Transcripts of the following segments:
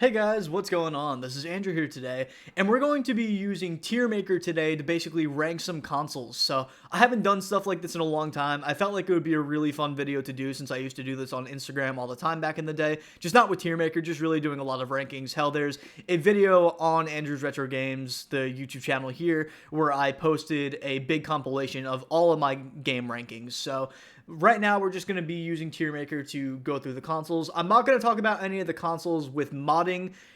Hey guys, what's going on? This is Andrew here today, and we're going to be using Tiermaker today to basically rank some consoles. So, I haven't done stuff like this in a long time. I felt like it would be a really fun video to do since I used to do this on Instagram all the time back in the day. Just not with Tiermaker, just really doing a lot of rankings. Hell, there's a video on Andrew's Retro Games, the YouTube channel here, where I posted a big compilation of all of my game rankings. So, right now, we're just going to be using Tiermaker to go through the consoles. I'm not going to talk about any of the consoles with modding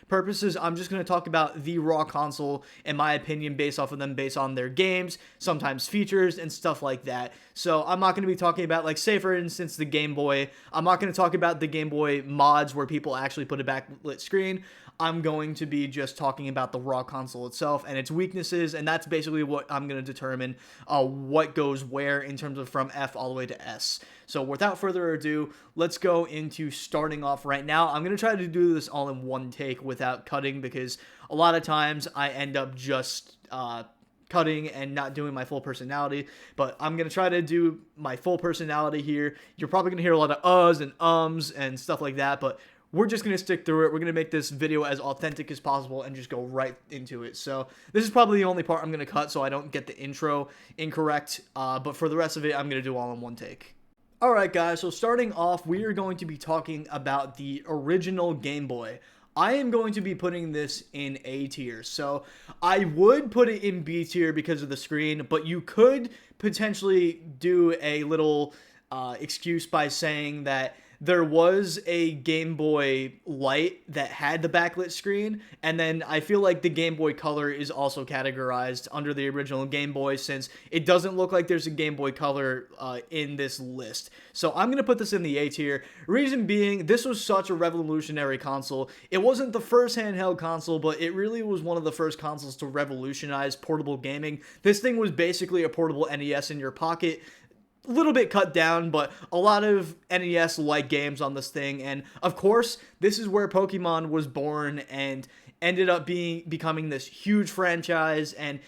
purposes. I'm just going to talk about the raw console, in my opinion, based off of them, based on their games, sometimes features, and stuff like that. So I'm not going to be talking about, like, say, for instance, the Game Boy. I'm not going to talk about the Game Boy mods where people actually put a backlit screen. I'm going to be just talking about the raw console itself and its weaknesses, and that's basically what I'm going to determine what goes where in terms of from F all the way to S. So without further ado, let's go into starting off right now. I'm going to try to do this all in one take without cutting because a lot of times I end up just cutting and not doing my full personality, but I'm going to try to do my full personality here. You're probably going to hear a lot of uhs and ums and stuff like that, but we're just going to stick through it. We're going to make this video as authentic as possible and just go right into it. So this is probably the only part I'm going to cut so I don't get the intro incorrect, but for the rest of it, I'm going to do all in one take. Alright guys, so starting off, we are going to be talking about the original Game Boy. I am going to be putting this in A tier. So I would put it in B tier because of the screen, but you could potentially do a little excuse by saying that there was a Game Boy Light that had the backlit screen, and then I feel like the Game Boy Color is also categorized under the original Game Boy since it doesn't look like there's a Game Boy Color in this list. So I'm going to put this in the A tier. Reason being, this was such a revolutionary console. It wasn't the first handheld console, but it really was one of the first consoles to revolutionize portable gaming. This thing was basically a portable NES in your pocket. A little bit cut down, but a lot of NES-like games on this thing, and of course, this is where Pokemon was born and ended up becoming this huge franchise, and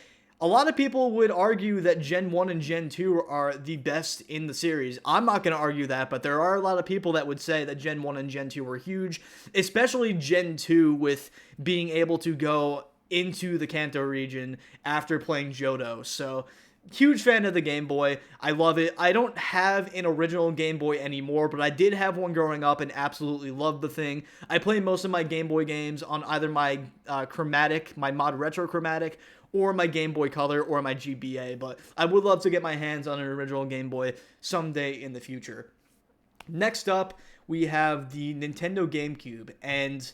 a lot of people would argue that Gen 1 and Gen 2 are the best in the series. I'm not going to argue that, but there are a lot of people that would say that Gen 1 and Gen 2 were huge, especially Gen 2 with being able to go into the Kanto region after playing Johto, so huge fan of the Game Boy. I love it. I don't have an original Game Boy anymore, but I did have one growing up and absolutely loved the thing. I play most of my Game Boy games on either my Chromatic, my Mod Retro Chromatic, or my Game Boy Color, or my GBA, but I would love to get my hands on an original Game Boy someday in the future. Next up, we have the Nintendo GameCube, and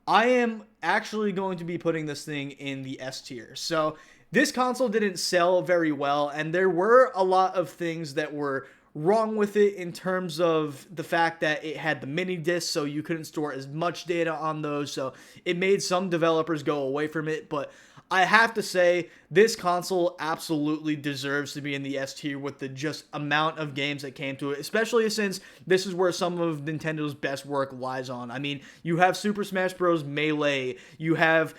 I am actually going to be putting this thing in the S tier. So this console didn't sell very well, and there were a lot of things that were wrong with it in terms of the fact that it had the mini discs, so you couldn't store as much data on those, so it made some developers go away from it, but I have to say, this console absolutely deserves to be in the S tier with the just amount of games that came to it, especially since this is where some of Nintendo's best work lies on. I mean, you have Super Smash Bros. Melee, you have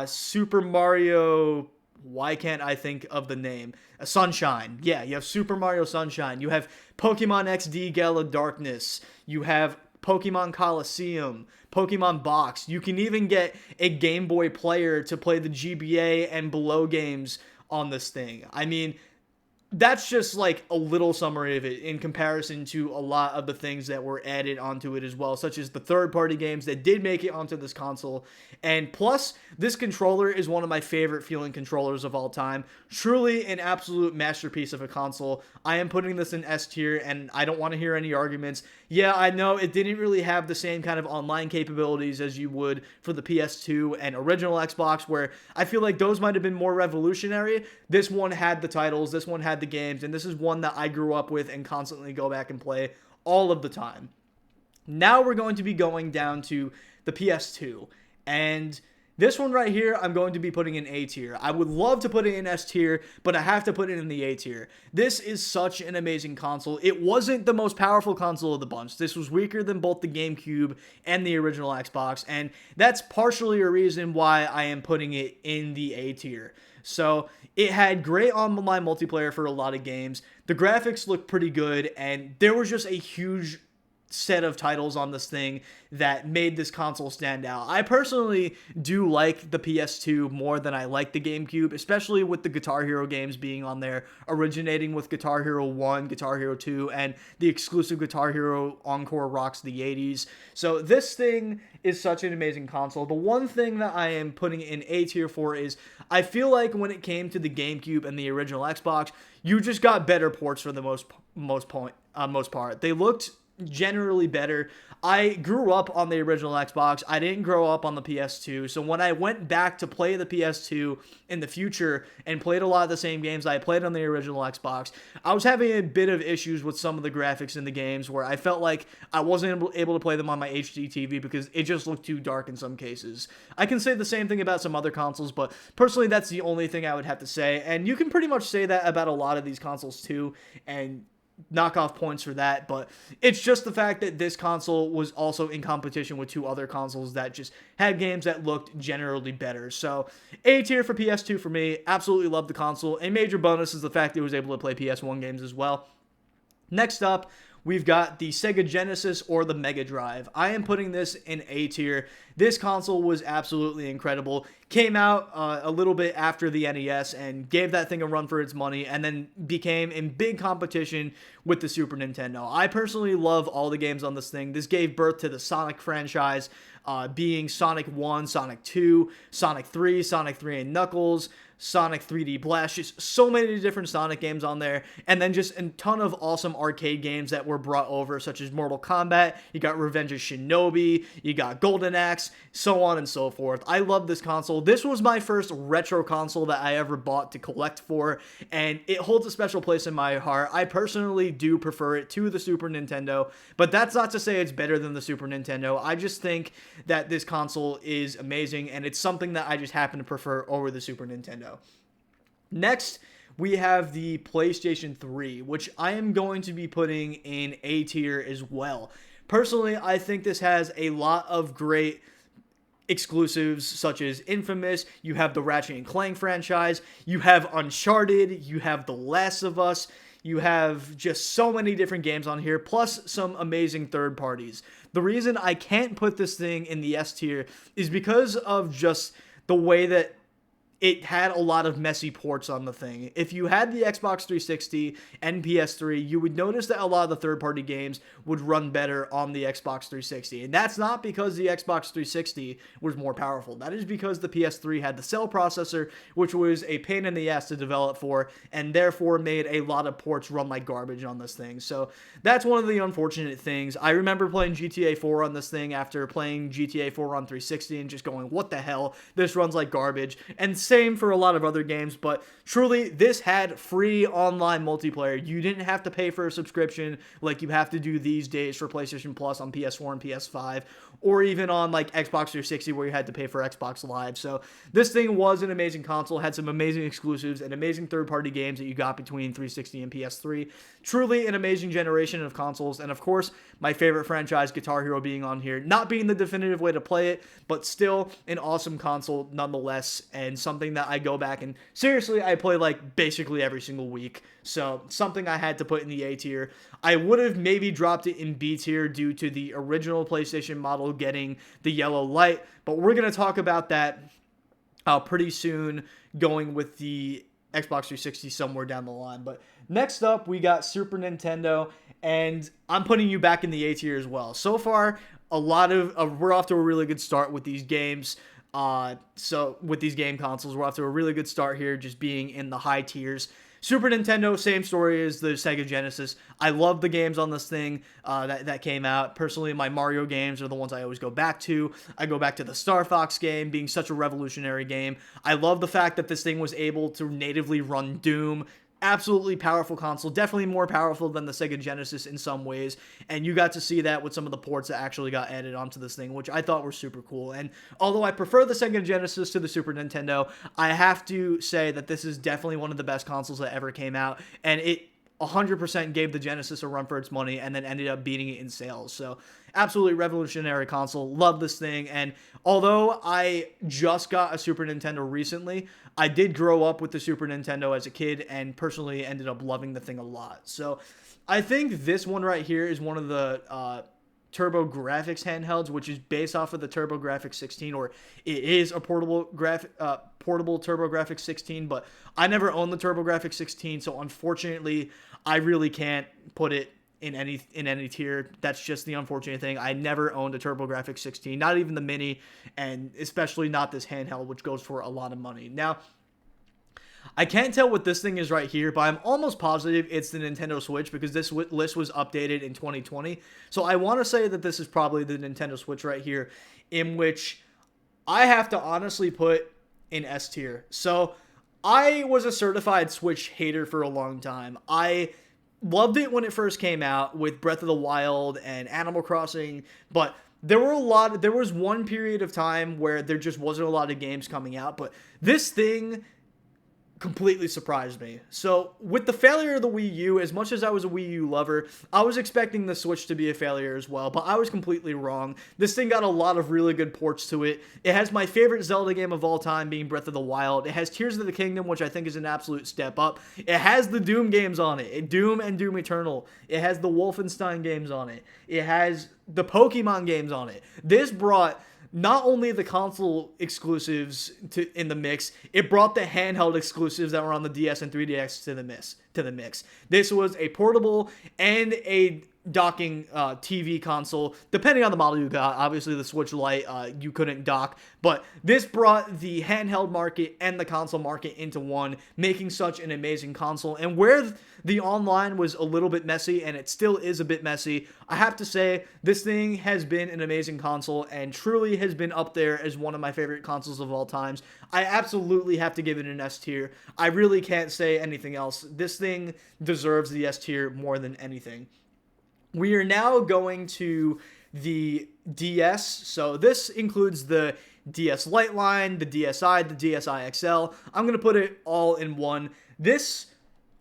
Super Mario... Why can't I think of the name? Sunshine. Yeah, you have Super Mario Sunshine. You have Pokemon XD Gala Darkness. You have Pokemon Coliseum, Pokemon Box. You can even get a Game Boy player to play the GBA and below games on this thing. I mean, that's just like a little summary of it in comparison to a lot of the things that were added onto it as well, such as the third-party games that did make it onto this console. And plus, this controller is one of my favorite feeling controllers of all time. Truly an absolute masterpiece of a console. I am putting this in S tier, and I don't want to hear any arguments. Yeah, I know it didn't really have the same kind of online capabilities as you would for the PS2 and original Xbox, where I feel like those might have been more revolutionary. This one had the titles, this one had the games, and this is one that I grew up with and constantly go back and play all of the time. Now we're going to be going down to the PS2, and this one right here, I'm going to be putting in A tier. I would love to put it in S tier, but I have to put it in the A tier. This is such an amazing console. It wasn't the most powerful console of the bunch. This was weaker than both the GameCube and the original Xbox, and that's partially a reason why I am putting it in the A tier. So it had great online multiplayer for a lot of games. The graphics looked pretty good, and there was just a huge set of titles on this thing that made this console stand out. I personally do like the PS2 more than I like the GameCube, especially with the Guitar Hero games being on there, originating with Guitar Hero 1, Guitar Hero 2, and the exclusive Guitar Hero Encore Rocks the 80s. So this thing is such an amazing console. The one thing that I am putting in A tier for is I feel like when it came to the GameCube and the original Xbox, you just got better ports for the most part. They looked generally better. I grew up on the original Xbox. I didn't grow up on the PS2. So when I went back to play the PS2 in the future and played a lot of the same games I played on the original Xbox, I was having a bit of issues with some of the graphics in the games where I felt like I wasn't able to play them on my HD TV because it just looked too dark in some cases. I can say the same thing about some other consoles, but personally that's the only thing I would have to say. And you can pretty much say that about a lot of these consoles too, and knock off points for that, but it's just the fact that this console was also in competition with two other consoles that just had games that looked generally better. So A tier for PS2 for me. Absolutely love the console. A major bonus is the fact that it was able to play PS1 games as well. Next up, we've got the Sega Genesis or the Mega Drive. I am putting this in A tier. This console was absolutely incredible. Came out a little bit after the NES and gave that thing a run for its money, and then became in big competition with the Super Nintendo. I personally love all the games on this thing. This gave birth to the Sonic franchise, being Sonic 1, Sonic 2, Sonic 3, Sonic 3 and Knuckles, Sonic 3D Blast, just so many different Sonic games on there, and then just a ton of awesome arcade games that were brought over, such as Mortal Kombat, you got Revenge of Shinobi, you got Golden Axe, so on and so forth. I love this console. This was my first retro console that I ever bought to collect for, and it holds a special place in my heart. I personally do prefer it to the Super Nintendo, but that's not to say it's better than the Super Nintendo. I just think that this console is amazing, and it's something that I just happen to prefer over the Super Nintendo. Next, we have the PlayStation 3, which I am going to be putting in A tier as well. Personally, I think this has a lot of great exclusives such as Infamous, you have the Ratchet & Clank franchise, you have Uncharted, you have The Last of Us, you have just so many different games on here, plus some amazing third parties. The reason I can't put this thing in the S tier is because of just the way that it had a lot of messy ports on the thing. If you had the Xbox 360 and PS3, you would notice that a lot of the third-party games would run better on the Xbox 360. And that's not because the Xbox 360 was more powerful. That is because the PS3 had the cell processor, which was a pain in the ass to develop for, and therefore made a lot of ports run like garbage on this thing. So that's one of the unfortunate things. I remember playing GTA 4 on this thing after playing GTA 4 on 360 and just going, what the hell? This runs like garbage. And same for a lot of other games, but truly this had free online multiplayer. You didn't have to pay for a subscription like you have to do these days for PlayStation Plus on PS4 and PS5, or even on like Xbox 360 where you had to pay for Xbox Live. So this thing was an amazing console, had some amazing exclusives and amazing third-party games that you got between 360 and PS3. Truly an amazing generation of consoles, and of course my favorite franchise, Guitar Hero, being on here, not being the definitive way to play it, but still an awesome console nonetheless, and something that I go back and seriously I play like basically every single week. So something I had to put in the A tier. I would have maybe dropped it in B tier due to the original PlayStation model getting the yellow light, but we're going to talk about that pretty soon, going with the Xbox 360 somewhere down the line. But next up, we got Super Nintendo, and I'm putting you back in the A tier as well. So far, we're off to a really good start with these games. So with these game consoles, we're off to a really good start here, just being in the high tiers. Super Nintendo, same story as the Sega Genesis. I love the games on this thing that came out. Personally, my Mario games are the ones I always go back to. I go back to the Star Fox game, being such a revolutionary game. I love the fact that this thing was able to natively run Doom. Absolutely powerful console, definitely more powerful than the Sega Genesis in some ways, and you got to see that with some of the ports that actually got added onto this thing, which I thought were super cool. And although I prefer the Sega Genesis to the Super Nintendo, I have to say that this is definitely one of the best consoles that ever came out, and it 100% gave the Genesis a run for its money and then ended up beating it in sales. So absolutely revolutionary console. Love this thing. And although I just got a Super Nintendo recently, I did grow up with the Super Nintendo as a kid and personally ended up loving the thing a lot. So I think this one right here is one of the TurboGrafx handhelds, which is based off of the TurboGrafx 16, or it is a portable TurboGrafx 16, but I never owned the TurboGrafx 16, so unfortunately, I really can't put it in any tier. That's just the unfortunate thing. I never owned a TurboGrafx 16, not even the mini, and especially not this handheld, which goes for a lot of money. Now, I can't tell what this thing is right here, but I'm almost positive it's the Nintendo Switch because this list was updated in 2020. So I want to say that this is probably the Nintendo Switch right here, in which I have to honestly put in S tier. So I was a certified Switch hater for a long time. I loved it when it first came out with Breath of the Wild and Animal Crossing, but there was one period of time where there just wasn't a lot of games coming out, but this thing completely surprised me. So with the failure of the Wii U, as much as I was a Wii U lover, I was expecting the Switch to be a failure as well, but I was completely wrong. This thing got a lot of really good ports to it. It has my favorite Zelda game of all time being Breath of the Wild. It has Tears of the Kingdom, which I think is an absolute step up. It has the Doom games on it, Doom and Doom Eternal. It has the Wolfenstein games on it. It has the Pokemon games on it. This brought not only the console exclusives in the mix, it brought the handheld exclusives that were on the DS and 3DS to the mix. This was a portable and a docking TV console, depending on the model you got. Obviously, the Switch Lite, you couldn't dock, but this brought the handheld market and the console market into one, making such an amazing console. And where the online was a little bit messy, and it still is a bit messy, I have to say, this thing has been an amazing console and truly has been up there as one of my favorite consoles of all times. I absolutely have to give it an S tier. I really can't say anything else. This thing deserves the S tier more than anything. We are now going to the DS. So this includes the DS Lite line, the DSi, the DSi XL. I'm going to put it all in one. This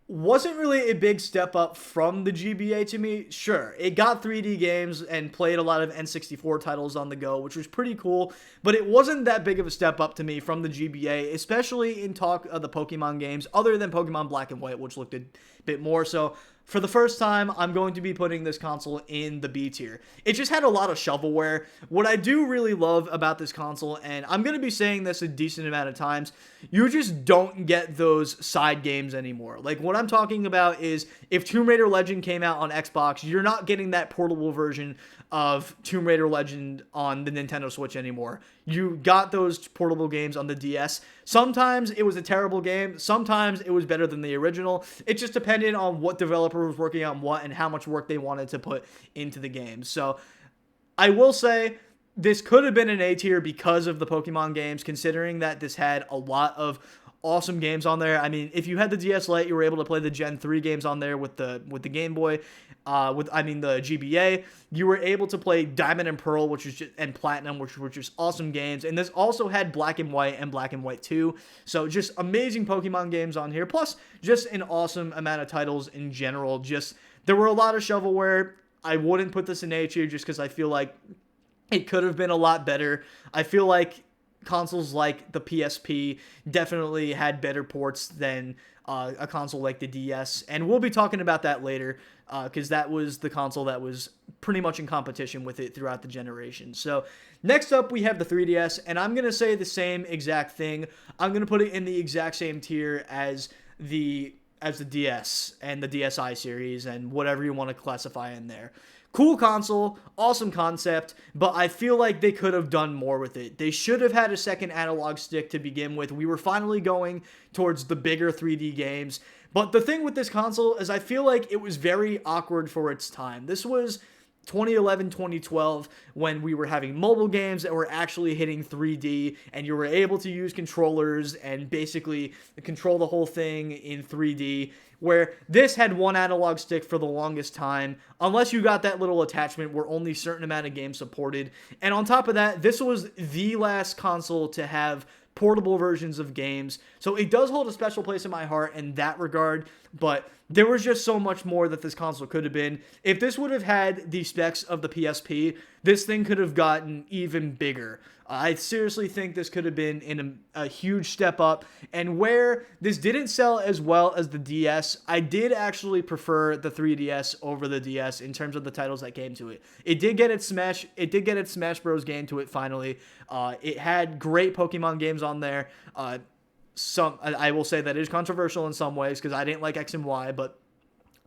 wasn't really a big step up from the GBA to me. Sure, it got 3D games and played a lot of N64 titles on the go, which was pretty cool, but it wasn't that big of a step up to me from the GBA, especially in talk of the Pokemon games, other than Pokemon Black and White, which looked a bit more. So for the first time, I'm going to be putting this console in the B tier. It just had a lot of shovelware. What I do really love about this console, and I'm going to be saying this a decent amount of times, you just don't get those side games anymore. Like, what I'm talking about is if Tomb Raider Legend came out on Xbox, you're not getting that portable version of Tomb Raider Legend on the Nintendo Switch anymore. You got those portable games on the DS. Sometimes it was a terrible game. Sometimes it was better than the original. It just depended on what developer was working on what and how much work they wanted to put into the game. So I will say this could have been an A tier because of the Pokemon games, considering that this had a lot of awesome games on there. I mean, if you had the DS Lite, you were able to play the Gen 3 games on there with the Game Boy, the GBA. You were able to play Diamond and Pearl, and Platinum, which were just awesome games. And this also had Black and White and Black and White 2. So just amazing Pokemon games on here. Plus, just an awesome amount of titles in general. There were a lot of shovelware. I wouldn't put this in A tier just because I feel like it could have been a lot better. I feel like consoles like the PSP definitely had better ports than a console like the DS, and we'll be talking about that later because that was the console that was pretty much in competition with it throughout the generation. So next up we have the 3DS, and I'm going to say the same exact thing. I'm going to put it in the exact same tier as the DS and the DSi series and whatever you want to classify in there. Cool console, awesome concept, but I feel like they could have done more with it. They should have had a second analog stick to begin with. We were finally going towards the bigger 3D games. But the thing with this console is I feel like it was very awkward for its time. This was 2011, 2012, when we were having mobile games that were actually hitting 3D, and you were able to use controllers and basically control the whole thing in 3D, where this had one analog stick for the longest time, unless you got that little attachment where only a certain amount of games supported. And on top of that, this was the last console to have portable versions of games, so it does hold a special place in my heart in that regard, but there was just so much more that this console could have been. If this would have had the specs of the PSP, this thing could have gotten even bigger. I seriously think this could have been in a huge step up. And where this didn't sell as well as the DS, I did actually prefer the 3DS over the DS in terms of the titles that came to it. It did get its Smash Bros. Game to it finally. It had great Pokemon games on there. I will say that it is controversial in some ways because I didn't like X and Y, but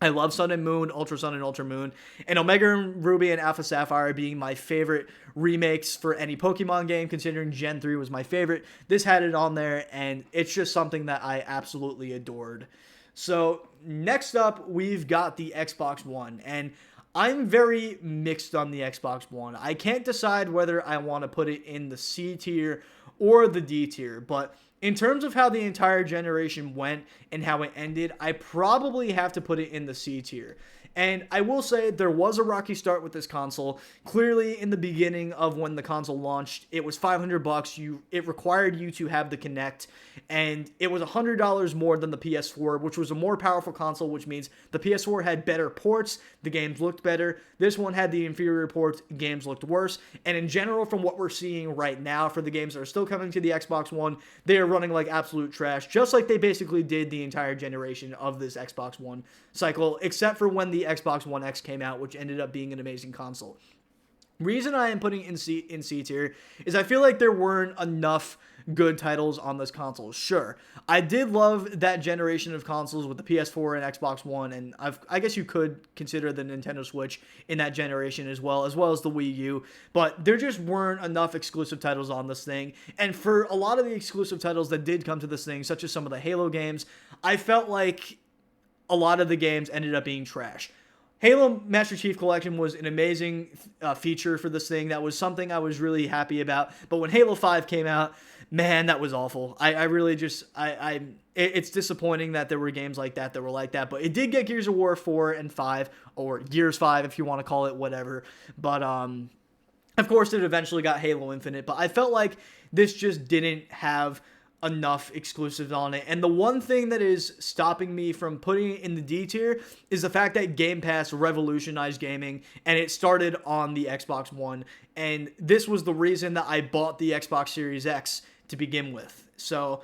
I love Sun and Moon, Ultra Sun and Ultra Moon, and Omega Ruby and Alpha Sapphire being my favorite remakes for any Pokemon game, considering Gen 3 was my favorite. This had it on there, and it's just something that I absolutely adored. So next up, we've got the Xbox One, and I'm very mixed on the Xbox One. I can't decide whether I want to put it in the C tier or the D tier, but in terms of how the entire generation went and how it ended, I probably have to put it in the C tier. And I will say there was a rocky start with this console. Clearly, in the beginning of when the console launched, it was $500. It required you to have the Kinect, and it was $100 more than the PS4, which was a more powerful console, which means the PS4 had better ports, the games looked better. This one had the inferior ports, games looked worse. And in general, from what we're seeing right now for the games that are still coming to the Xbox One, they are running like absolute trash, just like they basically did the entire generation of this Xbox One cycle, except for when the Xbox One X came out, which ended up being an amazing console. Reason I am putting in C tier is I feel like there weren't enough good titles on this console. Sure, I did love that generation of consoles with the PS4 and Xbox One, and I guess you could consider the Nintendo Switch in that generation as well as the Wii U, but there just weren't enough exclusive titles on this thing. And for a lot of the exclusive titles that did come to this thing, such as some of the Halo games, I felt like a lot of the games ended up being trash. Halo Master Chief Collection was an amazing feature for this thing. That was something I was really happy about. But when Halo 5 came out, man, that was awful. I really just, it's disappointing that there were games like that were like that. But it did get Gears of War 4 and 5, or Gears 5 if you want to call it whatever. But, of course, it eventually got Halo Infinite. But I felt like this just didn't have enough exclusives on it. And the one thing that is stopping me from putting it in the D tier is the fact that Game Pass revolutionized gaming, and it started on the Xbox One. And this was the reason that I bought the Xbox Series X to begin with. So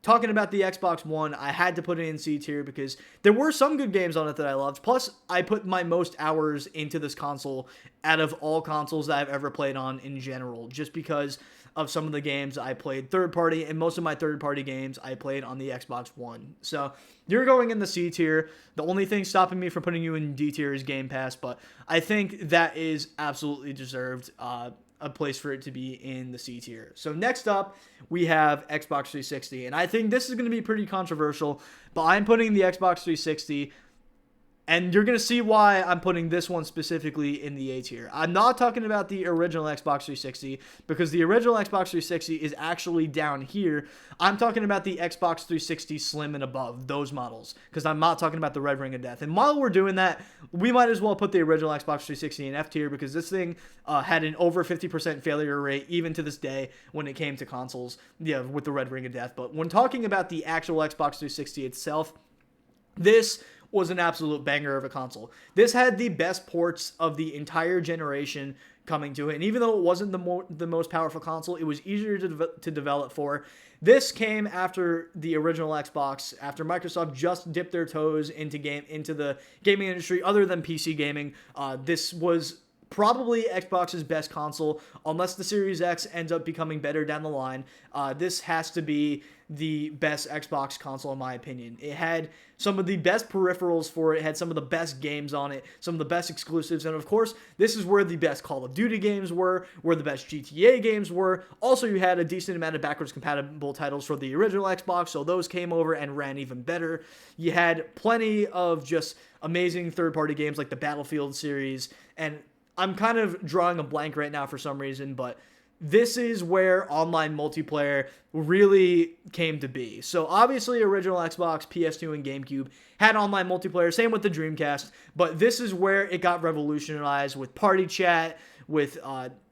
talking about the Xbox One, I had to put it in C tier because there were some good games on it that I loved. Plus, I put my most hours into this console out of all consoles that I've ever played on in general, just because of some of the games I played third-party, and most of my third-party games I played on the Xbox One. So you're going in the C tier. The only thing stopping me from putting you in D tier is Game Pass, but I think that is absolutely deserved. A place for it to be in the C tier. So next up, we have Xbox 360, and I think this is going to be pretty controversial, but I'm putting the Xbox 360, and you're going to see why I'm putting this one specifically in the A tier. I'm not talking about the original Xbox 360, because the original Xbox 360 is actually down here. I'm talking about the Xbox 360 Slim and above, those models, because I'm not talking about the Red Ring of Death. And while we're doing that, we might as well put the original Xbox 360 in F tier, because this thing had an over 50% failure rate, even to this day, when it came to consoles, with the Red Ring of Death. But when talking about the actual Xbox 360 itself, this was an absolute banger of a console. This had the best ports of the entire generation coming to it, and even though it wasn't the most powerful console, it was easier to develop for. This came after the original Xbox, after Microsoft just dipped their toes into the gaming industry other than PC gaming. This was probably Xbox's best console, unless the Series X ends up becoming better down the line. This has to be the best Xbox console in my opinion. It had some of the best peripherals for it, had some of the best games on it, some of the best exclusives, and of course, this is where the best Call of Duty games were, where the best GTA games were. Also, you had a decent amount of backwards compatible titles for the original Xbox, so those came over and ran even better. You had plenty of just amazing third-party games like the Battlefield series, and I'm kind of drawing a blank right now for some reason, but this is where online multiplayer really came to be. So obviously original Xbox, PS2, and GameCube had online multiplayer, same with the Dreamcast, but this is where it got revolutionized with party chat, with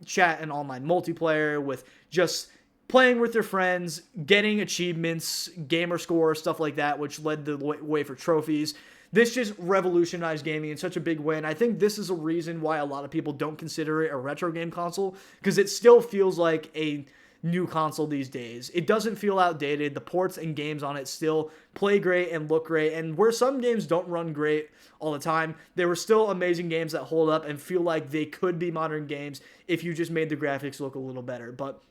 chat and online multiplayer, with just playing with your friends, getting achievements, gamer score, stuff like that, which led the way for trophies. this just revolutionized gaming in such a big way, and I think this is a reason why a lot of people don't consider it a retro game console, because it still feels like a new console these days. It doesn't feel outdated. The ports and games on it still play great and look great, and where some games don't run great all the time, there were still amazing games that hold up and feel like they could be modern games if you just made the graphics look a little better. But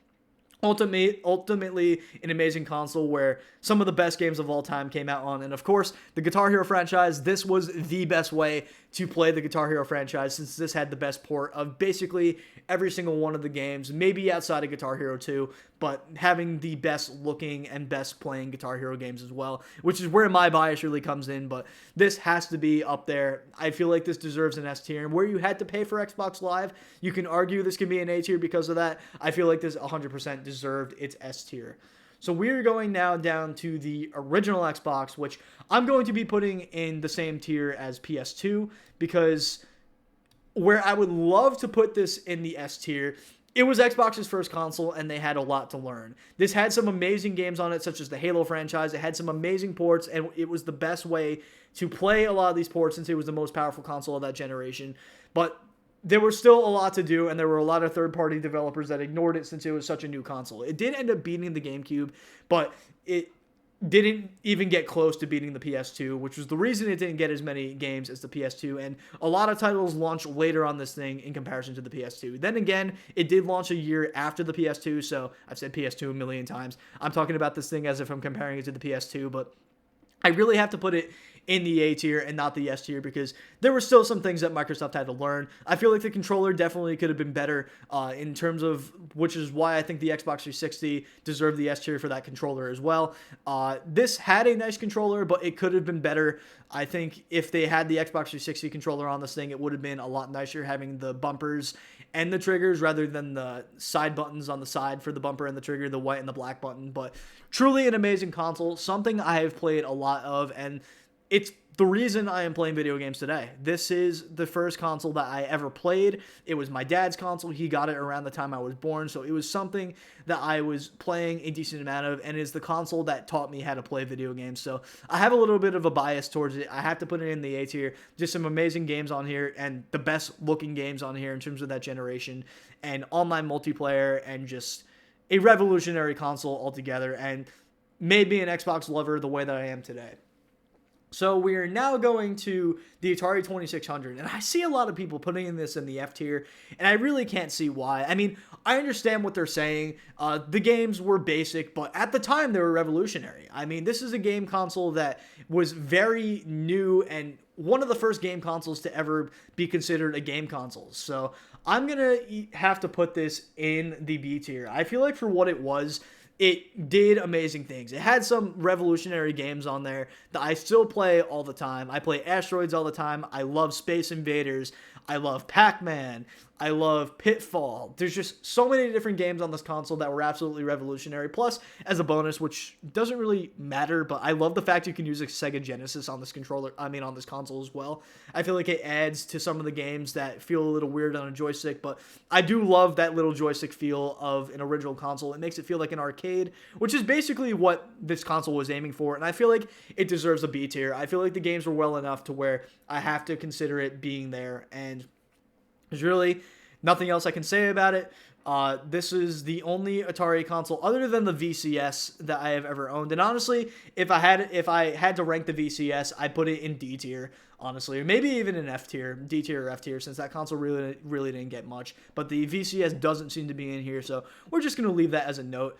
ultimately an amazing console where some of the best games of all time came out on. And of course, the Guitar Hero franchise, this was the best way to play the Guitar Hero franchise, since this had the best port of basically every single one of the games, maybe outside of Guitar Hero 2, but having the best looking and best playing Guitar Hero games as well, which is where my bias really comes in. But this has to be up there. I feel like this deserves an S tier. And where you had to pay for Xbox Live, you can argue this can be an A tier because of that. I feel like this 100% deserved its S tier. So we're going now down to the original Xbox, which I'm going to be putting in the same tier as PS2, because where I would love to put this in the S tier, it was Xbox's first console, and they had a lot to learn. This had some amazing games on it, such as the Halo franchise. It had some amazing ports, and it was the best way to play a lot of these ports since it was the most powerful console of that generation. But there was still a lot to do, and there were a lot of third-party developers that ignored it since it was such a new console. It did end up beating the GameCube, but it didn't even get close to beating the PS2, which was the reason it didn't get as many games as the PS2, and a lot of titles launched later on this thing in comparison to the PS2. Then again, it did launch a year after the PS2, so I've said PS2 a million times. I'm talking about this thing as if I'm comparing it to the PS2, but I really have to put it in the A tier and not the S tier, because there were still some things that Microsoft had to learn. I feel like the controller definitely could have been better in terms of, which is why I think the Xbox 360 deserved the S tier for that controller as well. This had a nice controller, but it could have been better. I think if they had the Xbox 360 controller on this thing, it would have been a lot nicer having the bumpers and the triggers rather than the side buttons on the side for the bumper and the trigger, the white and the black button. But truly an amazing console, something I have played a lot of, and it's the reason I am playing video games today. This is the first console that I ever played. It was my dad's console. He got it around the time I was born, so it was something that I was playing a decent amount of, and is the console that taught me how to play video games. So I have a little bit of a bias towards it. I have to put it in the A tier. Just some amazing games on here, and the best looking games on here in terms of that generation, and online multiplayer, and just a revolutionary console altogether, and made me an Xbox lover the way that I am today. So we are now going to the Atari 2600, and I see a lot of people putting this in the F tier, and I really can't see why. I mean, I understand what they're saying. The games were basic, but at the time they were revolutionary. I mean, this is a game console that was very new and one of the first game consoles to ever be considered a game console. So I'm going to have to put this in the B tier. I feel like for what it was, it did amazing things. It had some revolutionary games on there that I still play all the time. I play Asteroids all the time. I love Space Invaders. I love Pac-Man. I love Pitfall. There's just so many different games on this console that were absolutely revolutionary. Plus, as a bonus, which doesn't really matter, but I love the fact you can use a Sega Genesis on this on this console as well. I feel like it adds to some of the games that feel a little weird on a joystick, but I do love that little joystick feel of an original console. It makes it feel like an arcade, which is basically what this console was aiming for, and I feel like it deserves a B tier. I feel like the games were well enough to where I have to consider it being there, and there's really nothing else I can say about it. This is the only Atari console other than the VCS that I have ever owned. And honestly, if I had to rank the VCS, I'd put it in D tier, honestly, or maybe even in F tier, D tier or F tier, since that console really didn't get much. But the VCS doesn't seem to be in here, so we're just gonna leave that as a note.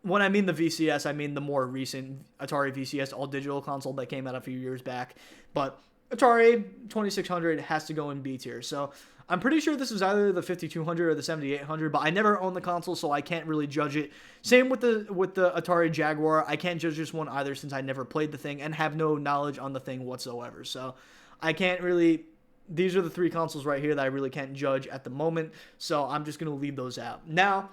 When I mean the VCS, I mean the more recent Atari VCS all digital console that came out a few years back. But Atari 2600 has to go in B tier. So I'm pretty sure this is either the 5200 or the 7800, but I never owned the console, so I can't really judge it. Same with the Atari Jaguar. I can't judge this one either since I never played the thing and have no knowledge on the thing whatsoever. So I can't really. These are the three consoles right here that I really can't judge at the moment. So I'm just gonna leave those out. Now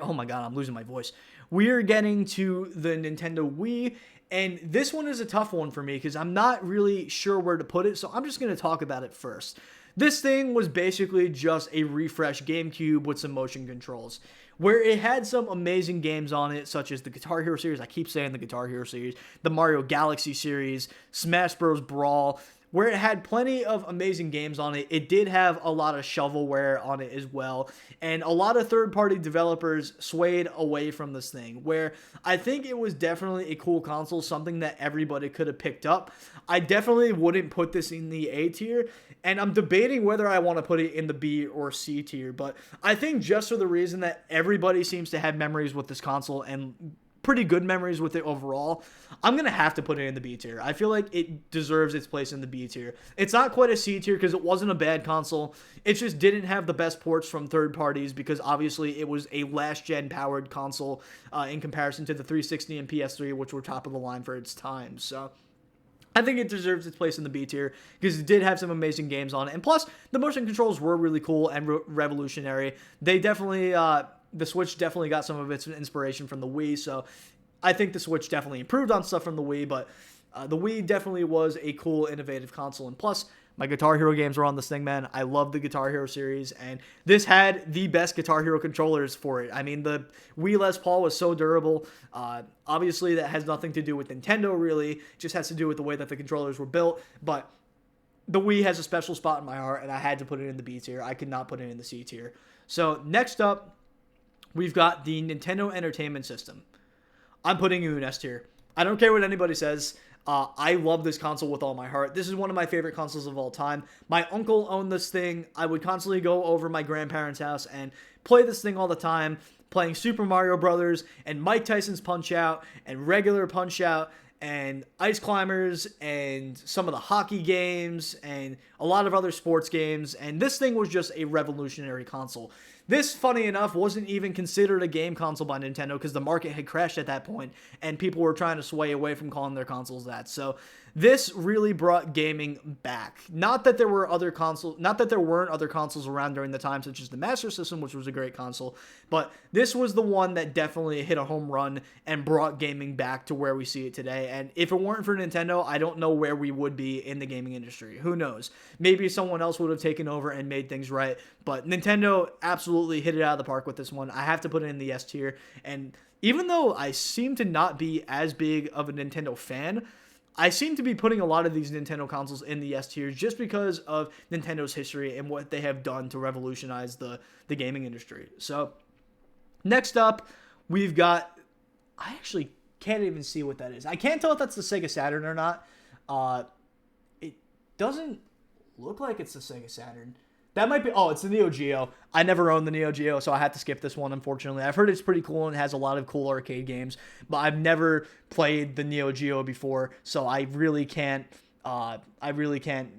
oh my god, I'm losing my voice. We are getting to the Nintendo Wii. And this one is a tough one for me because I'm not really sure where to put it, so I'm just going to talk about it first. This thing was basically just a refresh GameCube with some motion controls, where it had some amazing games on it, such as the Guitar Hero series. I keep saying the Guitar Hero series, the Mario Galaxy series, Smash Bros. Brawl, where it had plenty of amazing games on it. It did have a lot of shovelware on it as well, and a lot of third-party developers swayed away from this thing, where I think it was definitely a cool console, something that everybody could have picked up. I definitely wouldn't put this in the A tier, and I'm debating whether I want to put it in the B or C tier, but I think just for the reason that everybody seems to have memories with this console, and pretty good memories with it overall, I'm going to have to put it in the B tier. I feel like it deserves its place in the B tier. It's not quite a C tier because it wasn't a bad console. It just didn't have the best ports from third parties because obviously it was a last-gen powered console in comparison to the 360 and PS3, which were top of the line for its time. So I think it deserves its place in the B tier because it did have some amazing games on it. And plus, the motion controls were really cool and revolutionary. They definitely... the Switch definitely got some of its inspiration from the Wii, so I think the Switch definitely improved on stuff from the Wii, but the Wii definitely was a cool, innovative console, and plus, my Guitar Hero games were on this thing, man. I love the Guitar Hero series, and this had the best Guitar Hero controllers for it. I mean, the Wii Les Paul was so durable. Obviously, that has nothing to do with Nintendo, really. It just has to do with the way that the controllers were built, but the Wii has a special spot in my heart, and I had to put it in the B tier. I could not put it in the C tier. So, next up, we've got the Nintendo Entertainment System. I'm putting you in S tier. I don't care what anybody says. I love this console with all my heart. This is one of my favorite consoles of all time. My uncle owned this thing. I would constantly go over my grandparents' house and play this thing all the time, playing Super Mario Brothers and Mike Tyson's Punch-Out and regular Punch-Out and Ice Climbers and some of the hockey games and a lot of other sports games. And this thing was just a revolutionary console. This, funny enough, wasn't even considered a game console by Nintendo because the market had crashed at that point and people were trying to sway away from calling their consoles that. So this really brought gaming back. Not that there weren't other consoles around during the time, such as the Master System, which was a great console, but this was the one that definitely hit a home run and brought gaming back to where we see it today. And if it weren't for Nintendo, I don't know where we would be in the gaming industry. Who knows? Maybe someone else would have taken over and made things right, but Nintendo absolutely hit it out of the park with this one. I have to put it in the S tier, and even though I seem to not be as big of a Nintendo fan, I seem to be putting a lot of these Nintendo consoles in the S tiers just because of Nintendo's history and what they have done to revolutionize the gaming industry. So, next up, we've got... I actually can't even see what that is. I can't tell if that's the Sega Saturn or not. It doesn't look like it's the Sega Saturn. That might be... Oh, it's the Neo Geo. I never owned the Neo Geo, so I had to skip this one, unfortunately. I've heard it's pretty cool and has a lot of cool arcade games, but I've never played the Neo Geo before, so I really can't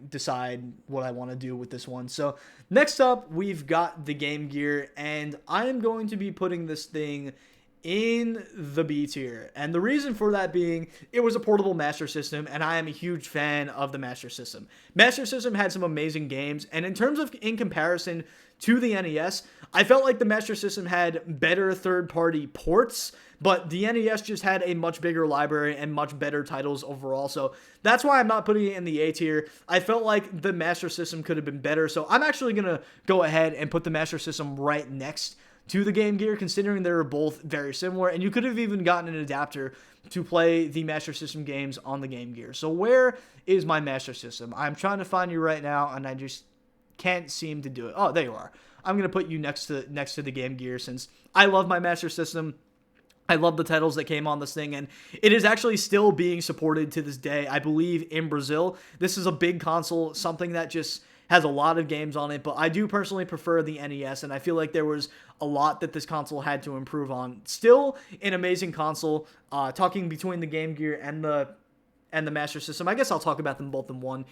decide what I want to do with this one. So, next up, we've got the Game Gear, and I am going to be putting this thing in the B tier. And the reason for that being, it was a portable Master System, and I am a huge fan of the Master System. Master System had some amazing games, and in comparison to the NES, I felt like the Master System had better third-party ports, but the NES just had a much bigger library and much better titles overall, so that's why I'm not putting it in the A tier. I felt like the Master System could have been better, so I'm actually going to go ahead and put the Master System right next to the Game Gear, considering they were both very similar, and you could have even gotten an adapter to play the Master System games on the Game Gear. So where is my Master System? I'm trying to find you right now, and I just can't seem to do it. Oh, there you are. I'm going to put you next to the Game Gear, since I love my Master System. I love the titles that came on this thing, and it is actually still being supported to this day, I believe, in Brazil. This is a big console, something that just has a lot of games on it, but I do personally prefer the NES, and I feel like there was a lot that this console had to improve on. Still an amazing console. Talking between the Game Gear and the Master System, I guess I'll talk about them both in one.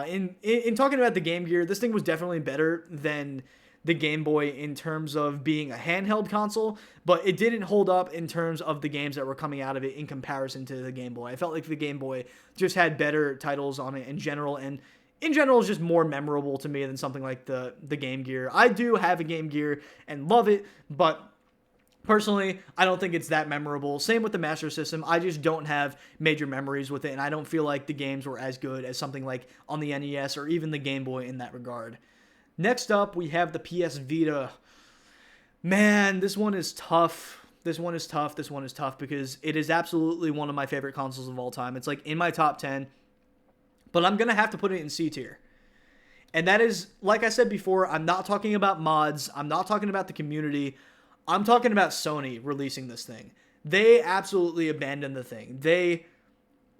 In talking about the Game Gear, this thing was definitely better than the Game Boy in terms of being a handheld console, but it didn't hold up in terms of the games that were coming out of it in comparison to the Game Boy. I felt like the Game Boy just had better titles on it in general, and in general, is just more memorable to me than something like the Game Gear. I do have a Game Gear and love it, but Personally, I don't think it's that memorable. Same with the Master System. I just don't have major memories with it, and I don't feel like the games were as good as something like on the NES or even the Game Boy in that regard. Next up, we have the PS Vita. Man, this one is tough. This one is tough. This one is tough because it is absolutely one of my favorite consoles of all time. It's like in my top 10, but I'm going to have to put it in C tier. And that is, like I said before, I'm not talking about mods. I'm not talking about the community. I'm talking about Sony releasing this thing. They absolutely abandoned the thing. They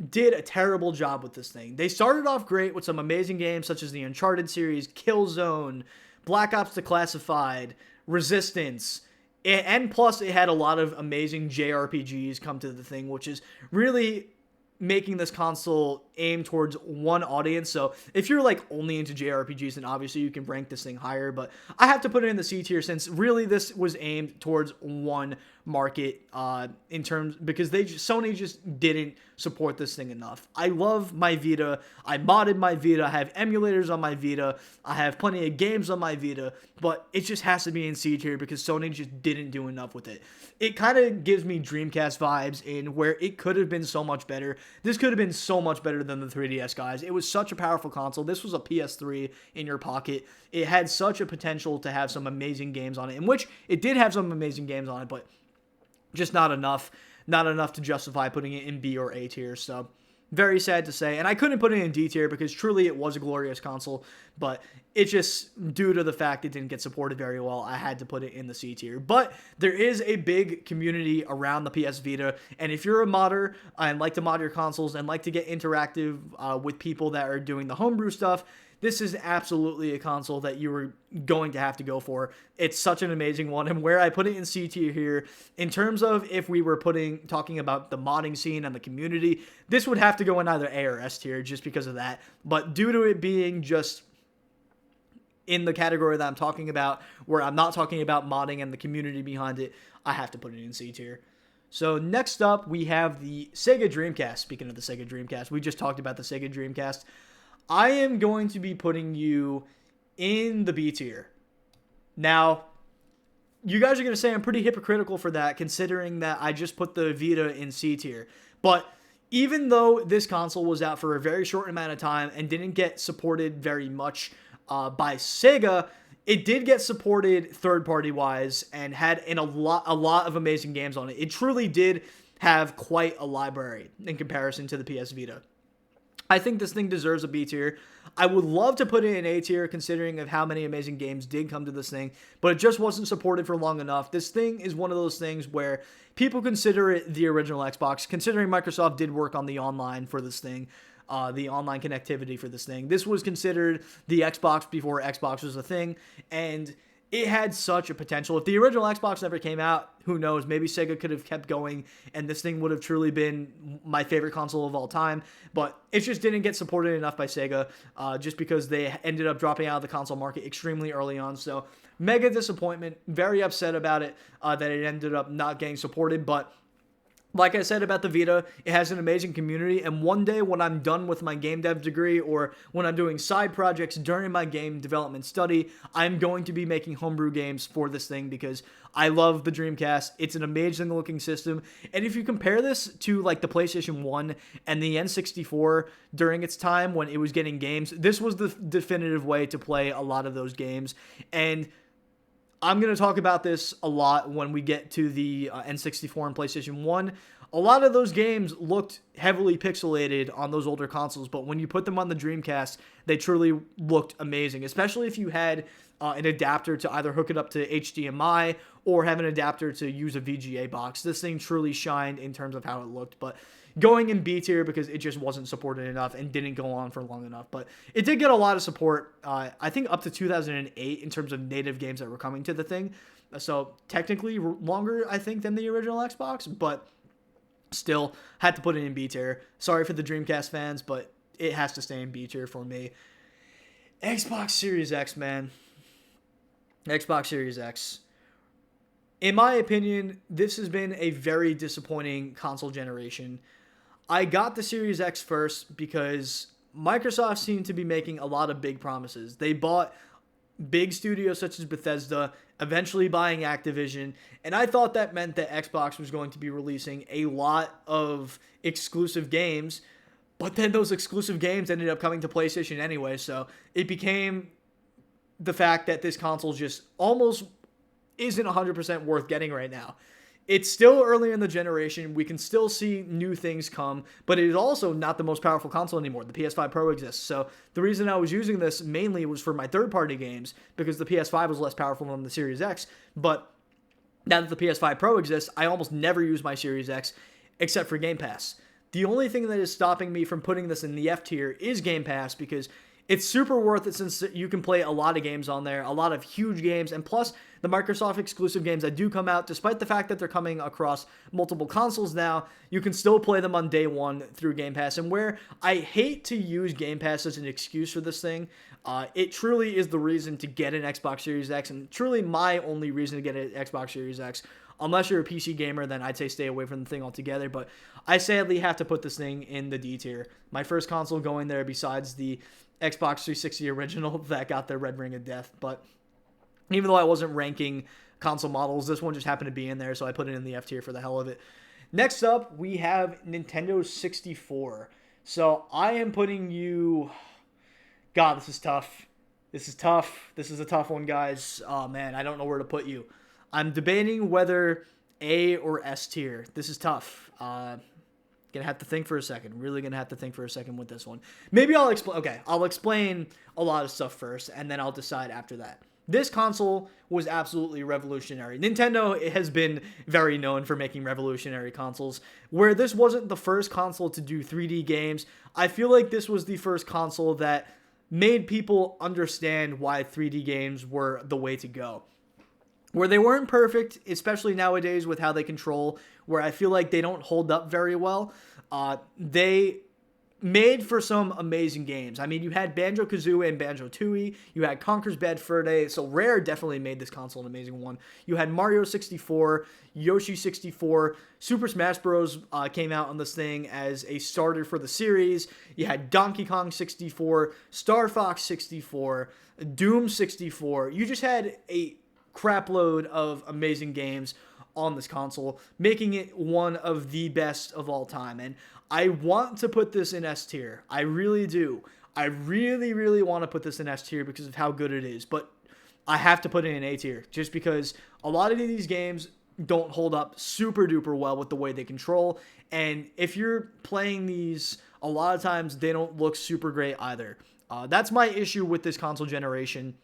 did a terrible job with this thing. They started off great with some amazing games such as the Uncharted series, Killzone, Black Ops Declassified, Resistance, and plus it had a lot of amazing JRPGs come to the thing, which is really making this console aim towards one audience. So if you're like only into JRPGs, then obviously you can rank this thing higher, but I have to put it in the C tier since really this was aimed towards one market in terms, because Sony just didn't support this thing enough. I love my Vita. I modded my Vita. I have emulators on my Vita. I have plenty of games on my Vita, but it just has to be in C tier because Sony just didn't do enough with it. It kind of gives me Dreamcast vibes in where it could have been so much better. This could have been so much better than the 3DS, guys. It was such a powerful console. This was a PS3 in your pocket. It had such a potential to have some amazing games on it, in which it did have some amazing games on it, but just not enough. Not enough to justify putting it in B or A tier, so very sad to say. And I couldn't put it in D tier because truly it was a glorious console, but it just, due to the fact it didn't get supported very well, I had to put it in the C tier. But there is a big community around the PS Vita, and if you're a modder and like to mod your consoles and like to get interactive with people that are doing the homebrew stuff, this is absolutely a console that you were going to have to go for. It's such an amazing one, and where I put it in C tier here, in terms of if we were talking about the modding scene and the community, this would have to go in either A or S tier just because of that. But due to it being just in the category that I'm talking about, where I'm not talking about modding and the community behind it, I have to put it in C tier. So next up, we have the Sega Dreamcast. Speaking of the Sega Dreamcast, we just talked about the Sega Dreamcast. I am going to be putting you in the B tier. Now, you guys are going to say I'm pretty hypocritical for that, considering that I just put the Vita in C tier. But even though this console was out for a very short amount of time and didn't get supported very much by Sega, it did get supported third-party wise and had a lot of amazing games on it. It truly did have quite a library in comparison to the PS Vita. I think this thing deserves a B tier. I would love to put it in A tier considering of how many amazing games did come to this thing, but it just wasn't supported for long enough. This thing is one of those things where people consider it the original Xbox, considering Microsoft did work on the online for this thing, the online connectivity for this thing. This was considered the Xbox before Xbox was a thing, and it had such a potential. If the original Xbox never came out, who knows? Maybe Sega could have kept going, and this thing would have truly been my favorite console of all time. But it just didn't get supported enough by Sega, just because they ended up dropping out of the console market extremely early on. So, mega disappointment. Very upset about it, that it ended up not getting supported. But like I said about the Vita, it has an amazing community, and one day when I'm done with my game dev degree or when I'm doing side projects during my game development study, I'm going to be making homebrew games for this thing because I love the Dreamcast. It's an amazing looking system, and if you compare this to like the PlayStation 1 and the N64 during its time when it was getting games, this was the definitive way to play a lot of those games. And I'm going to talk about this a lot when we get to the N64 and PlayStation 1. A lot of those games looked heavily pixelated on those older consoles, but when you put them on the Dreamcast, they truly looked amazing, especially if you had an adapter to either hook it up to HDMI or have an adapter to use a VGA box. This thing truly shined in terms of how it looked, but going in B tier because it just wasn't supported enough and didn't go on for long enough. But it did get a lot of support, I think up to 2008 in terms of native games that were coming to the thing. So technically longer, I think, than the original Xbox, but still had to put it in B tier. Sorry for the Dreamcast fans, but it has to stay in B tier for me. Xbox Series X, man. Xbox Series X. In my opinion, this has been a very disappointing console generation. I got the Series X first because Microsoft seemed to be making a lot of big promises. They bought big studios such as Bethesda eventually buying Activision, and I thought that meant that Xbox was going to be releasing a lot of exclusive games, but then those exclusive games ended up coming to PlayStation anyway, so it became the fact that this console just almost isn't 100% worth getting right now. It's still early in the generation. We can still see new things come, but it is also not the most powerful console anymore. The PS5 Pro exists. So the reason I was using this mainly was for my third-party games because the PS5 was less powerful than the Series X. But now that the PS5 Pro exists, I almost never use my Series X except for Game Pass. The only thing that is stopping me from putting this in the F tier is Game Pass because it's super worth it since you can play a lot of games on there, a lot of huge games, and plus the Microsoft exclusive games that do come out, despite the fact that they're coming across multiple consoles now, you can still play them on day one through Game Pass. And where I hate to use Game Pass as an excuse for this thing, it truly is the reason to get an Xbox Series X, and truly my only reason to get an Xbox Series X. Unless you're a PC gamer, then I'd say stay away from the thing altogether, but I sadly have to put this thing in the D tier. My first console going there besides the Xbox 360 original that got their red ring of death, but even though I wasn't ranking console models, this one just happened to be in there, so I put it in the F tier for the hell of it. Next up, we have Nintendo 64. So I am putting you... God, this is tough. This is tough. This is a tough one, guys. Oh, man, I don't know where to put you. I'm debating whether A or S tier. This is tough. Gonna have to think for a second. Really gonna have to think for a second with this one. Maybe I'll explain. Okay, I'll explain a lot of stuff first, and then I'll decide after that. This console was absolutely revolutionary. Nintendo has been very known for making revolutionary consoles. Where this wasn't the first console to do 3D games, I feel like this was the first console that made people understand why 3D games were the way to go. Where they weren't perfect, especially nowadays with how they control, where I feel like they don't hold up very well, they made for some amazing games. I mean, you had Banjo-Kazooie and Banjo-Tooie, you had Conker's Bad Fur Day, so Rare definitely made this console an amazing one. You had Mario 64, Yoshi 64, Super Smash Bros. Came out on this thing as a starter for the series. You had Donkey Kong 64, Star Fox 64, Doom 64. You just had a crapload of amazing games on this console, making it one of the best of all time. And I want to put this in S tier. I really do. I really, really want to put this in S tier because of how good it is. But I have to put it in A tier just because a lot of these games don't hold up super duper well with the way they control. And if you're playing these, a lot of times they don't look super great either. That's my issue with this console generation.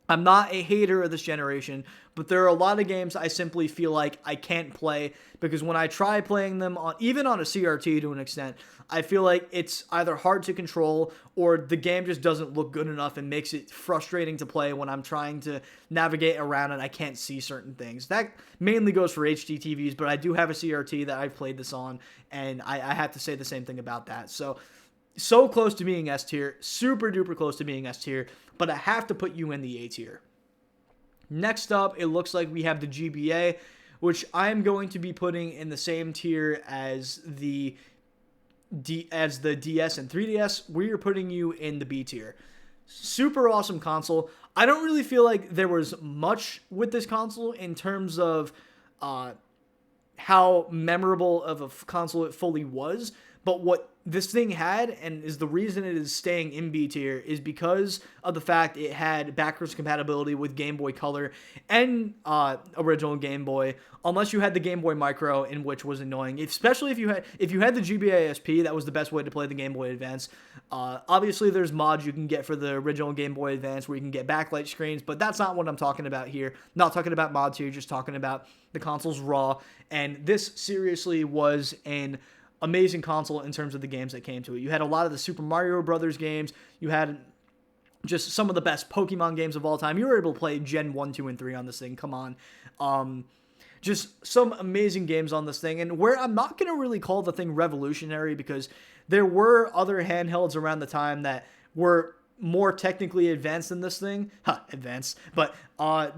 I'm not a hater of this generation, but there are a lot of games I simply feel like I can't play because when I try playing them on, even on a CRT to an extent, I feel like it's either hard to control or the game just doesn't look good enough and makes it frustrating to play when I'm trying to navigate around and I can't see certain things. That mainly goes for HD TVs, but I do have a CRT that I've played this on, and I have to say the same thing about that. So close to being S tier, super duper close to being S tier, but I have to put you in the A tier. Next up, it looks like we have the GBA, which I'm going to be putting in the same tier as the DS and 3DS. We're putting you in the B tier. Super awesome console. I don't really feel like there was much with this console in terms of how memorable of a console it fully was, but what this thing had, and is the reason it is staying in B tier, is because of the fact it had backwards compatibility with Game Boy Color and original Game Boy, unless you had the Game Boy Micro, in which was annoying. Especially if you had the GBASP, that was the best way to play the Game Boy Advance. Obviously, there's mods you can get for the original Game Boy Advance where you can get backlight screens, but that's not what I'm talking about here. Not talking about mods here, just talking about the console's raw. And this seriously was an amazing console in terms of the games that came to it. You had a lot of the Super Mario Brothers games. You had just some of the best Pokemon games of all time. You were able to play Gen 1, 2, and 3 on this thing. Come on. Just some amazing games on this thing. And where I'm not going to really call the thing revolutionary because there were other handhelds around the time that were more technically advanced than this thing. Advanced. But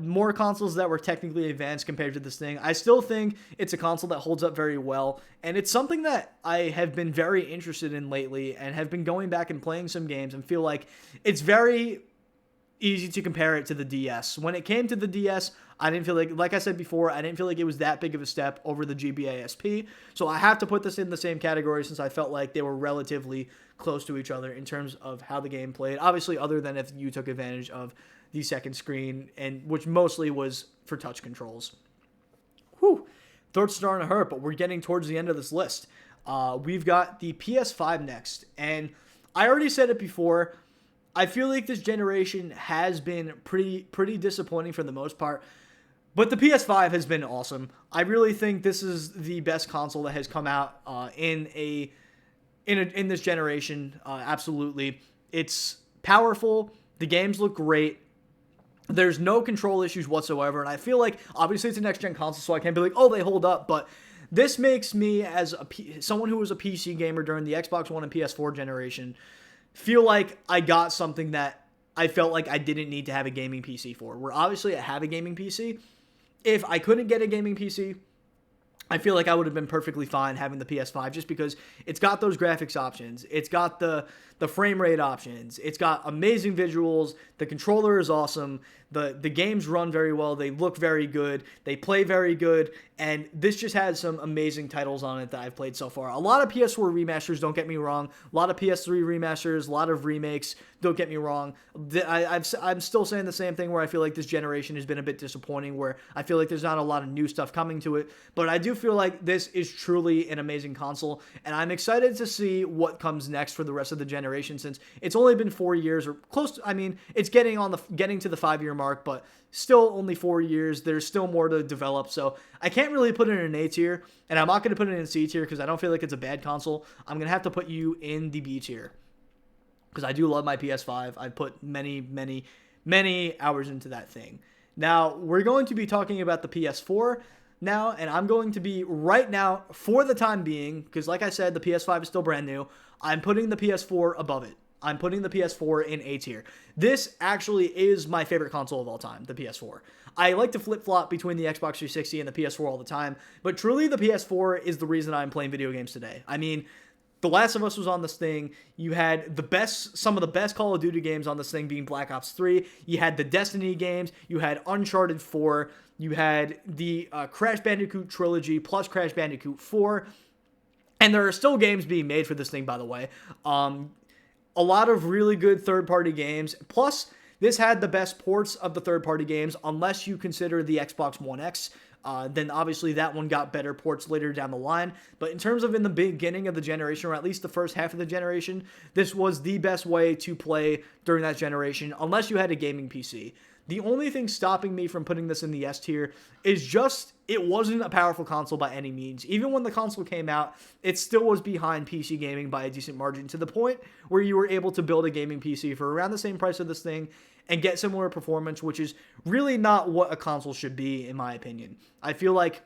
more consoles that were technically advanced compared to this thing. I still think it's a console that holds up very well. And it's something that I have been very interested in lately and have been going back and playing some games and feel like it's very easy to compare it to the DS. When it came to the DS, I didn't feel like I said before, I didn't feel like it was that big of a step over the GBASP. So I have to put this in the same category since I felt like they were relatively close to each other in terms of how the game played. Obviously, other than if you took advantage of the second screen, and which mostly was for touch controls. Whew, throat's starting to hurt, but we're getting towards the end of this list. We've got the PS5 next, and I already said it before. I feel like this generation has been pretty disappointing for the most part, but the PS5 has been awesome. I really think this is the best console that has come out in this generation. Absolutely, it's powerful. The games look great. There's no control issues whatsoever, and I feel like obviously it's a next gen console, so I can't be like, oh, they hold up, but this makes me, as someone who was a PC gamer during the Xbox One and PS4 generation, feel like I got something that I felt like I didn't need to have a gaming PC for. Where obviously I have a gaming PC. If I couldn't get a gaming PC, I feel like I would have been perfectly fine having the PS5 just because it's got those graphics options. It's got the frame rate options. It's got amazing visuals. The controller is awesome. The games run very well. They look very good. They play very good. And this just has some amazing titles on it that I've played so far. A lot of PS4 remasters, don't get me wrong. A lot of PS3 remasters, a lot of remakes, don't get me wrong. I'm still saying the same thing where I feel like this generation has been a bit disappointing, where I feel like there's not a lot of new stuff coming to it. But I do feel like this is truly an amazing console, and I'm excited to see what comes next for the rest of the generation, since it's only been 4 years or close to, I mean, it's getting to the 5-year mark, but still only 4 years. There's still more to develop, so I can't really put it in an A tier, and I'm not going to put it in C tier because I don't feel like it's a bad console. I'm going to have to put you in the B tier because I do love my PS5. I've put many hours into that thing. Now, we're going to be talking about the PS4 now, and I'm going to be right now, for the time being, because like I said, the PS5 is still brand new, I'm putting the PS4 above it. I'm putting the PS4 in A tier. This actually is my favorite console of all time, the PS4. I like to flip-flop between the Xbox 360 and the PS4 all the time, but truly the PS4 is the reason I'm playing video games today. I mean, The Last of Us was on this thing. You had some of the best Call of Duty games on this thing being Black Ops 3. You had the Destiny games. You had Uncharted 4. You had the Crash Bandicoot trilogy plus Crash Bandicoot 4. And there are still games being made for this thing, by the way. A lot of really good third-party games. Plus, this had the best ports of the third-party games, unless you consider the Xbox One X. Then obviously that one got better ports later down the line. But in terms of in the beginning of the generation, or at least the first half of the generation, this was the best way to play during that generation, unless you had a gaming PC. The only thing stopping me from putting this in the S tier is just it wasn't a powerful console by any means. Even when the console came out, it still was behind PC gaming by a decent margin, to the point where you were able to build a gaming PC for around the same price of this thing and get similar performance, which is really not what a console should be, in my opinion. I feel like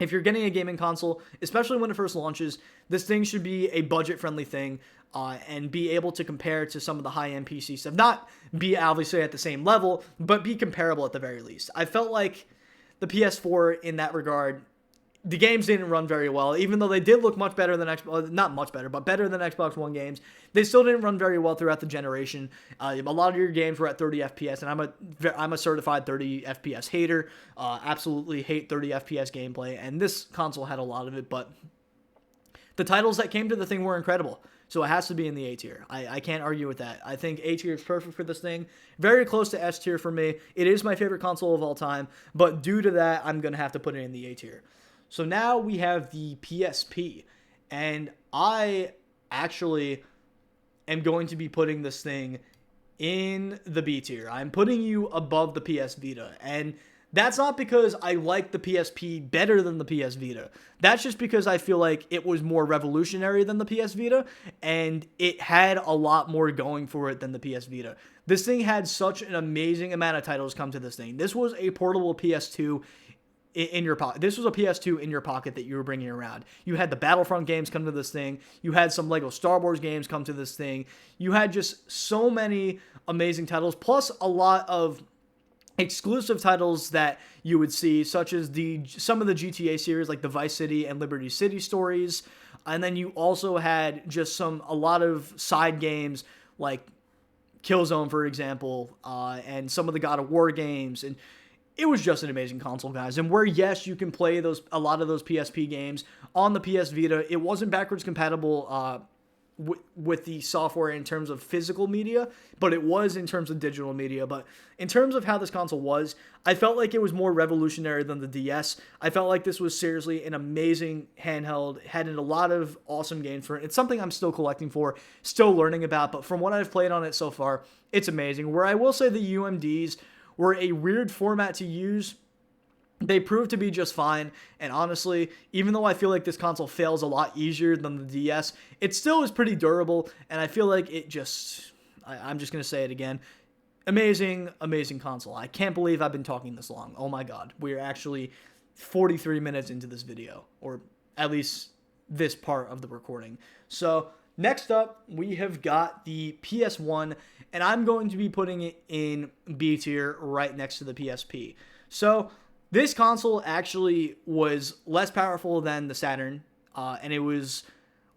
if you're getting a gaming console, especially when it first launches, this thing should be a budget-friendly thing and be able to compare to some of the high-end PC stuff. Not be obviously at the same level, but be comparable at the very least. I felt like the PS4 in that regard, the games didn't run very well, even though they did look much better than not much better, but better than Xbox One games. They still didn't run very well throughout the generation. A lot of your games were at 30 FPS, and I'm a certified 30 FPS hater. Absolutely hate 30 FPS gameplay, and this console had a lot of it, but the titles that came to the thing were incredible. So it has to be in the A tier. I can't argue with that. I think A tier is perfect for this thing. Very close to S tier for me. It is my favorite console of all time, but due to that, I'm going to have to put it in the A tier. So now we have the PSP, and I actually am going to be putting this thing in the B tier. I'm putting you above the PS Vita, and that's not because I like the PSP better than the PS Vita. That's just because I feel like it was more revolutionary than the PS Vita, and it had a lot more going for it than the PS Vita. This thing had such an amazing amount of titles come to this thing. This was a portable PS2 in your pocket. This was a PS2 in your pocket that you were bringing around. You had the Battlefront games come to this thing. You had some Lego Star Wars games come to this thing. You had just so many amazing titles, plus a lot of exclusive titles that you would see, such as some of the GTA series, like the Vice City and Liberty City stories. And then you also had just a lot of side games like Killzone, for example, and some of the God of War games, and it was just an amazing console, guys. And where, yes, you can play a lot of those PSP games on the PS Vita, it wasn't backwards compatible with the software in terms of physical media, but it was in terms of digital media. But in terms of how this console was, I felt like it was more revolutionary than the DS. I felt like this was seriously an amazing handheld, had a lot of awesome games for it. It's something I'm still collecting for, still learning about, but from what I've played on it so far, it's amazing. Where I will say the UMDs were a weird format to use, they proved to be just fine, and honestly, even though I feel like this console fails a lot easier than the DS, it still is pretty durable, and I feel like it just, I'm just going to say it again, amazing, amazing console. I can't believe I've been talking this long. Oh my god, we're actually 43 minutes into this video, or at least this part of the recording. So, next up, we have got the PS1, and I'm going to be putting it in B tier right next to the PSP. So, this console actually was less powerful than the Saturn, and it was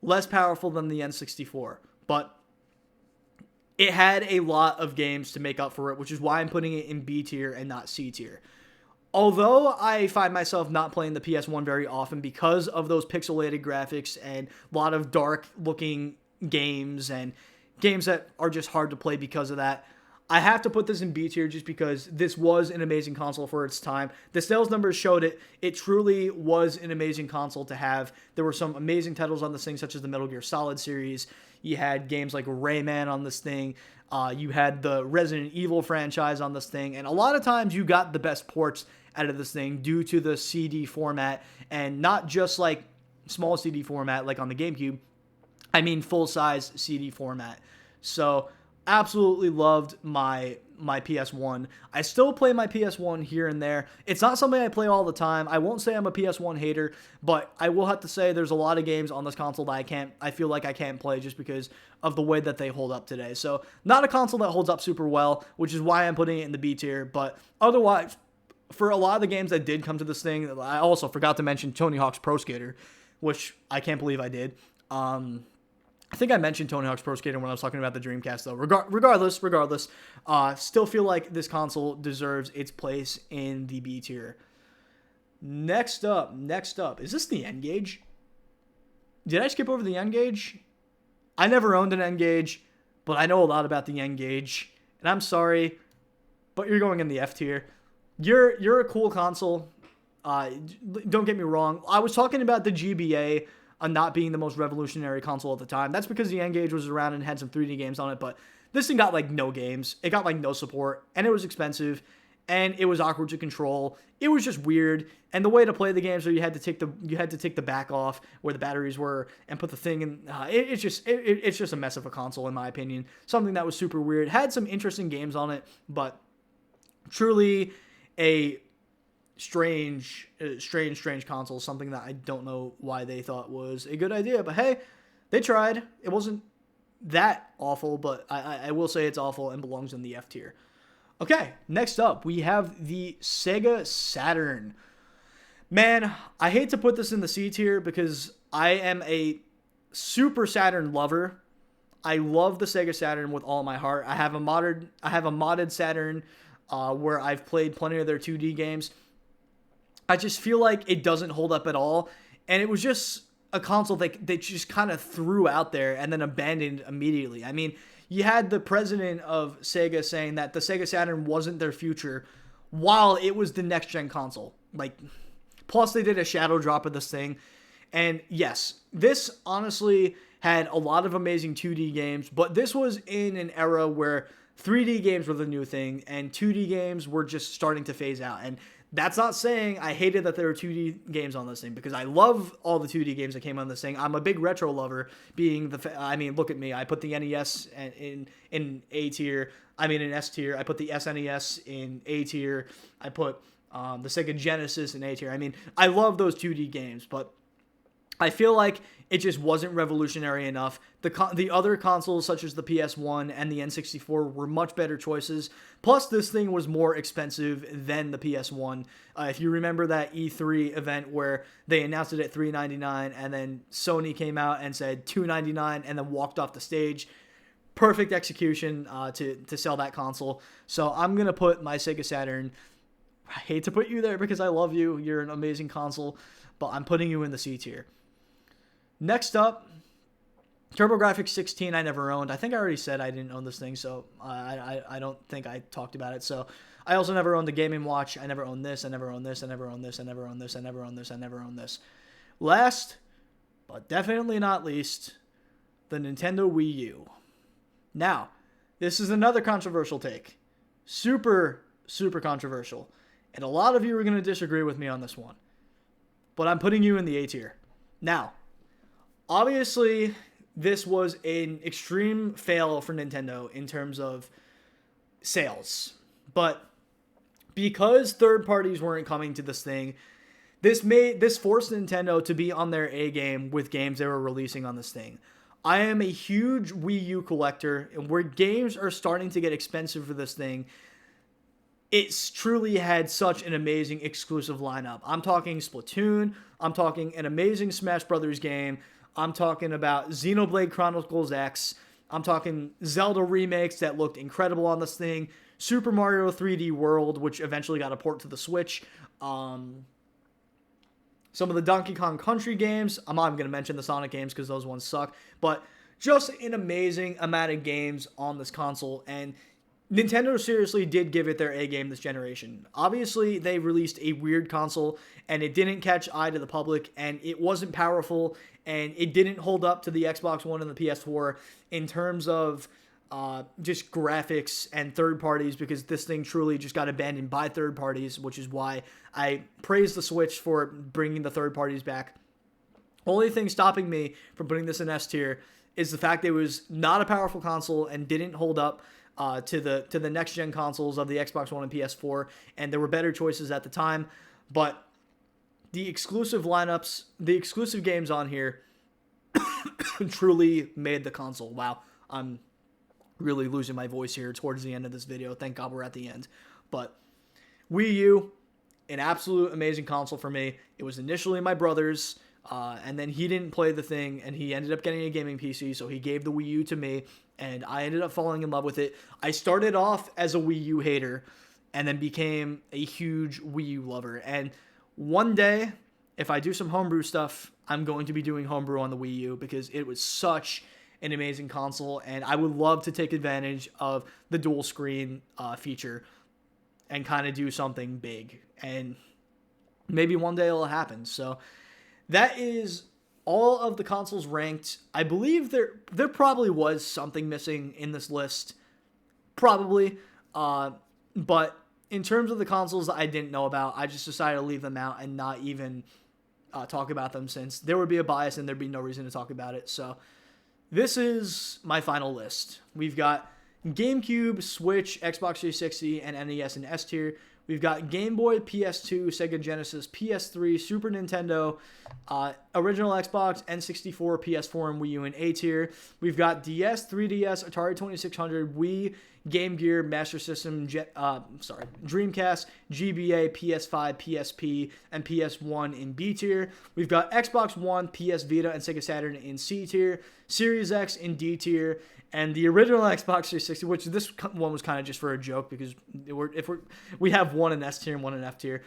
less powerful than the N64, but it had a lot of games to make up for it, which is why I'm putting it in B tier and not C tier. Although I find myself not playing the PS1 very often because of those pixelated graphics and a lot of dark-looking games and games that are just hard to play because of that, I have to put this in B tier just because this was an amazing console for its time. The sales numbers showed it. It truly was an amazing console to have. There were some amazing titles on this thing, such as the Metal Gear Solid series. You had games like Rayman on this thing. You had the Resident Evil franchise on this thing. And a lot of times you got the best ports out of this thing due to the CD format, and not just like small CD format like on the GameCube. I mean full-size CD format. So absolutely loved my PS1. I still play my PS1 here and there. It's not something I play all the time. I won't say I'm a PS1 hater, but I will have to say there's a lot of games on this console that I feel like I can't play just because of the way that they hold up today. So not a console that holds up super well, which is why I'm putting it in the B tier, but otherwise, for a lot of the games that did come to this thing, I also forgot to mention Tony Hawk's Pro Skater, which I can't believe I did. I think I mentioned Tony Hawk's Pro Skater when I was talking about the Dreamcast, though. Regardless, still feel like this console deserves its place in the B tier. Next up, is this the N-Gage? Did I skip over the N-Gage? I never owned an N-Gage, but I know a lot about the N-Gage, and I'm sorry, but you're going in the F tier. You're a cool console. Don't get me wrong. I was talking about the GBA not being the most revolutionary console at the time. That's because the N-Gage was around and had some 3D games on it, but this thing got like no games. It got like no support, and it was expensive, and it was awkward to control. It was just weird, and the way to play the games, you had to take the back off where the batteries were and put the thing in. It's just a mess of a console in my opinion. Something that was super weird. Had some interesting games on it, but truly a strange console, something that I don't know why they thought was a good idea, but hey, they tried. It wasn't that awful, but I will say it's awful and belongs in the F tier. Okay, next up, we have the Sega Saturn. Man, I hate to put this in the C tier because I am a super Saturn lover. I love the Sega Saturn with all my heart. I have a modded Saturn where I've played plenty of their 2D games. I just feel like it doesn't hold up at all, and it was just a console that they just kind of threw out there and then abandoned immediately. I mean, you had the president of Sega saying that the Sega Saturn wasn't their future while it was the next-gen console. Like, plus they did a shadow drop of this thing, and yes, this honestly had a lot of amazing 2D games, but this was in an era where 3D games were the new thing, and 2D games were just starting to phase out, and that's not saying I hated that there were 2D games on this thing, because I love all the 2D games that came on this thing. I'm a big retro lover, look at me. I put the NES in A tier. In S tier. I put the SNES in A tier. I put the Sega Genesis in A tier. I love those 2D games, but I feel like it just wasn't revolutionary enough. The other consoles, such as the PS1 and the N64, were much better choices. Plus, this thing was more expensive than the PS1. If you remember that E3 event where they announced it at $399, and then Sony came out and said $299, and then walked off the stage. perfect execution to sell that console. So I'm going to put my Sega Saturn. I hate to put you there because I love you. You're an amazing console, but I'm putting you in the C tier. Next up, TurboGrafx 16 I never owned. I think I already said I didn't own this thing, so I don't think I talked about it. So I also never owned the Game & Watch. I never owned this. I never owned this. I never owned this. I never owned this. I never owned this. I never owned this. Last, but definitely not least, the Nintendo Wii U. Now, this is another controversial take. Super, super controversial. And a lot of you are going to disagree with me on this one. But I'm putting you in the A tier. Now, obviously, this was an extreme fail for Nintendo in terms of sales. But because third parties weren't coming to this thing, this forced Nintendo to be on their A game with games they were releasing on this thing. I am a huge Wii U collector, and where games are starting to get expensive for this thing, it's truly had such an amazing exclusive lineup. I'm talking Splatoon, I'm talking an amazing Smash Brothers game, I'm talking about Xenoblade Chronicles X, I'm talking Zelda remakes that looked incredible on this thing, Super Mario 3D World, which eventually got a port to the Switch, some of the Donkey Kong Country games. I'm not even going to mention the Sonic games because those ones suck. But just an amazing amount of games on this console. And Nintendo seriously did give it their A game this generation. Obviously, they released a weird console, and it didn't catch eye to the public, and it wasn't powerful, and it didn't hold up to the Xbox One and the PS4 in terms of just graphics and third parties, because this thing truly just got abandoned by third parties, which is why I praise the Switch for bringing the third parties back. Only thing stopping me from putting this in S tier is the fact that it was not a powerful console and didn't hold up to the next gen consoles of the Xbox One and PS4, and there were better choices at the time. But the exclusive lineups, the exclusive games on here truly made the console. Wow, I'm really losing my voice here towards the end of this video. Thank God we're at the end. But Wii U, an absolute amazing console for me. It was initially my brother's, and then he didn't play the thing, and he ended up getting a gaming PC, so he gave the Wii U to me, and I ended up falling in love with it. I started off as a Wii U hater, and then became a huge Wii U lover. And one day, if I do some homebrew stuff, I'm going to be doing homebrew on the Wii U, because it was such an amazing console, and I would love to take advantage of the dual screen feature and kind of do something big, and maybe one day it'll happen. So that is all of the consoles ranked. I believe there probably was something missing in this list, probably, but in terms of the consoles that I didn't know about, I just decided to leave them out and not even talk about them, since there would be a bias and there'd be no reason to talk about it. So this is my final list. We've got GameCube, Switch, Xbox 360, and NES in S tier. We've got Game Boy, PS2, Sega Genesis, PS3, Super Nintendo, original Xbox, N64, PS4, and Wii U in A tier. We've got DS, 3DS, Atari 2600, Wii, Game Gear, Master System, Dreamcast, GBA, PS5, PSP, and PS1 in B tier. We've got Xbox One, PS Vita, and Sega Saturn in C tier, Series X in D tier, and the original Xbox 360, which this one was kind of just for a joke, because we have one in S tier and one in F tier,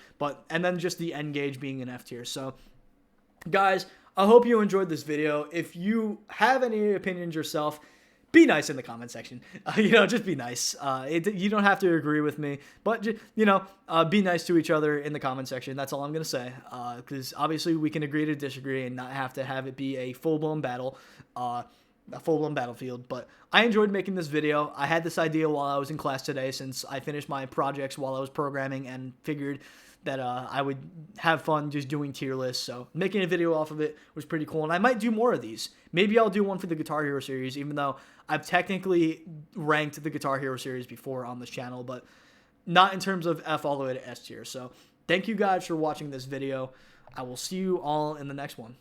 and then just the N-Gage being in F tier. So, guys, I hope you enjoyed this video. If you have any opinions yourself, be nice in the comment section. Just be nice. You don't have to agree with me, but be nice to each other in the comment section. That's all I'm gonna say. Because obviously we can agree to disagree and not have to have it be a full-blown battle, a full-blown battlefield. But I enjoyed making this video. I had this idea while I was in class today, since I finished my projects while I was programming, and figured that I would have fun just doing tier lists. So making a video off of it was pretty cool, and I might do more of these. Maybe I'll do one for the Guitar Hero series, even though I've technically ranked the Guitar Hero series before on this channel, but not in terms of F all the way to S tier. So thank you guys for watching this video. I will see you all in the next one.